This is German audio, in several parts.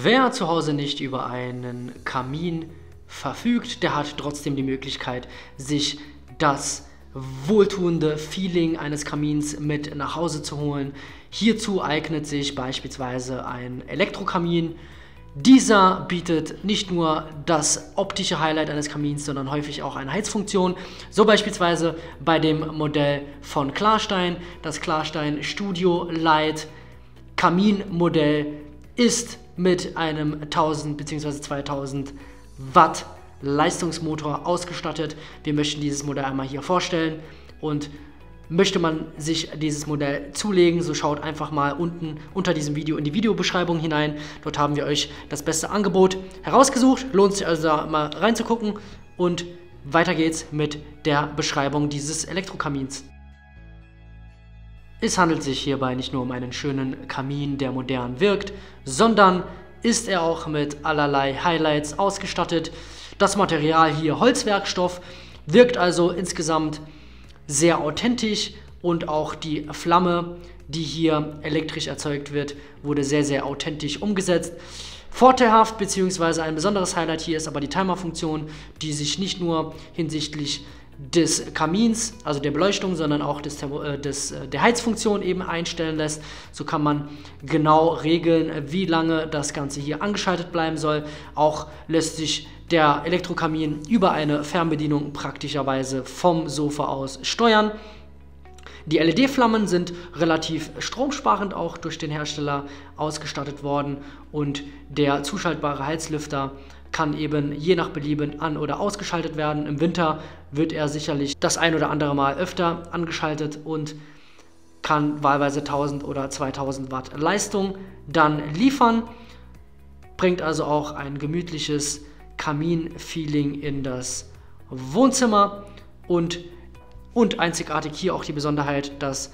Wer zu Hause nicht über einen Kamin verfügt, der hat trotzdem die Möglichkeit, sich das wohltuende Feeling eines Kamins mit nach Hause zu holen. Hierzu eignet sich beispielsweise ein Elektrokamin. Dieser bietet nicht nur das optische Highlight eines Kamins, sondern häufig auch eine Heizfunktion. So beispielsweise bei dem Modell von Klarstein. Das Klarstein Studio Light Kaminmodell ist mit einem 1000 bzw. 2000 Watt Leistungsmotor ausgestattet. Wir möchten dieses Modell einmal hier vorstellen, und möchte man sich dieses Modell zulegen, so schaut einfach mal unten unter diesem Video in die Videobeschreibung hinein. Dort haben wir euch das beste Angebot herausgesucht. Lohnt sich also da mal reinzugucken, und weiter geht's mit der Beschreibung dieses Elektrokamins. Es handelt sich hierbei nicht nur um einen schönen Kamin, der modern wirkt, sondern ist er auch mit allerlei Highlights ausgestattet. Das Material hier Holzwerkstoff, wirkt also insgesamt sehr authentisch, und auch die Flamme, die hier elektrisch erzeugt wird, wurde sehr, sehr authentisch umgesetzt. Vorteilhaft bzw. ein besonderes Highlight hier ist aber die Timer-Funktion, die sich nicht nur hinsichtlich des Kamins, also der Beleuchtung, sondern auch der Heizfunktion eben einstellen lässt. So kann man genau regeln, wie lange das Ganze hier angeschaltet bleiben soll. Auch lässt sich der Elektrokamin über eine Fernbedienung praktischerweise vom Sofa aus steuern. Die LED-Flammen sind relativ stromsparend auch durch den Hersteller ausgestattet worden, und der zuschaltbare Heizlüfter kann eben je nach Belieben an- oder ausgeschaltet werden. Im Winter wird er sicherlich das ein oder andere Mal öfter angeschaltet und kann wahlweise 1000 oder 2000 Watt Leistung dann liefern. Bringt also auch ein gemütliches Kamin-Feeling in das Wohnzimmer, und einzigartig hier auch die Besonderheit, dass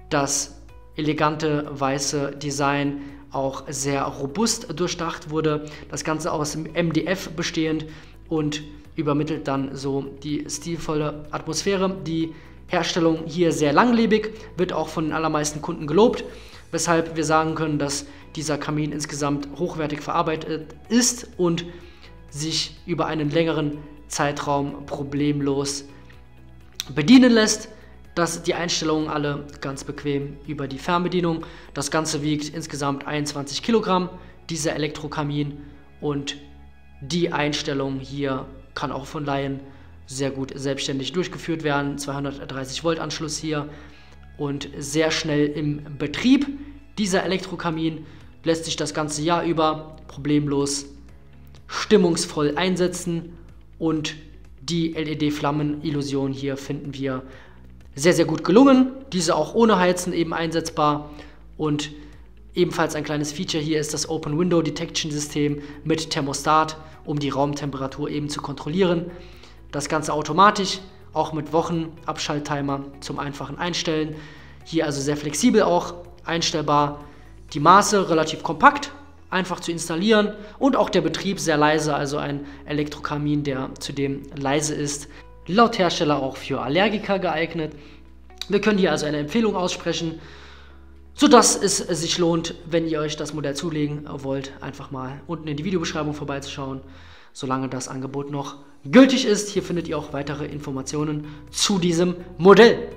das elegante weiße Design auch sehr robust durchdacht wurde. Das Ganze aus MDF bestehend und übermittelt dann so die stilvolle Atmosphäre. Die Herstellung hier sehr langlebig, wird auch von den allermeisten Kunden gelobt, weshalb wir sagen können, dass dieser Kamin insgesamt hochwertig verarbeitet ist und sich über einen längeren Zeitraum problemlos bedienen lässt. Die Einstellungen alle ganz bequem über die Fernbedienung. Das Ganze wiegt insgesamt 21 Kilogramm, dieser Elektrokamin, und die Einstellung hier kann auch von Laien sehr gut selbstständig durchgeführt werden. 230 Volt Anschluss hier und sehr schnell im Betrieb. Dieser Elektrokamin lässt sich das ganze Jahr über problemlos stimmungsvoll einsetzen, und die LED-Flammen-Illusion hier finden wir sehr, sehr gut gelungen. Diese auch ohne Heizen eben einsetzbar, und ebenfalls ein kleines Feature hier ist das Open Window Detection System mit Thermostat, um die Raumtemperatur eben zu kontrollieren. Das Ganze automatisch, auch mit Wochenabschalttimer zum einfachen Einstellen. Hier also sehr flexibel auch einstellbar. Die Maße relativ kompakt, einfach zu installieren, und auch der Betrieb sehr leise, also ein Elektrokamin, der zudem leise ist. Laut Hersteller auch für Allergiker geeignet. Wir können hier also eine Empfehlung aussprechen, sodass es sich lohnt, wenn ihr euch das Modell zulegen wollt, einfach mal unten in die Videobeschreibung vorbeizuschauen, solange das Angebot noch gültig ist. Hier findet ihr auch weitere Informationen zu diesem Modell.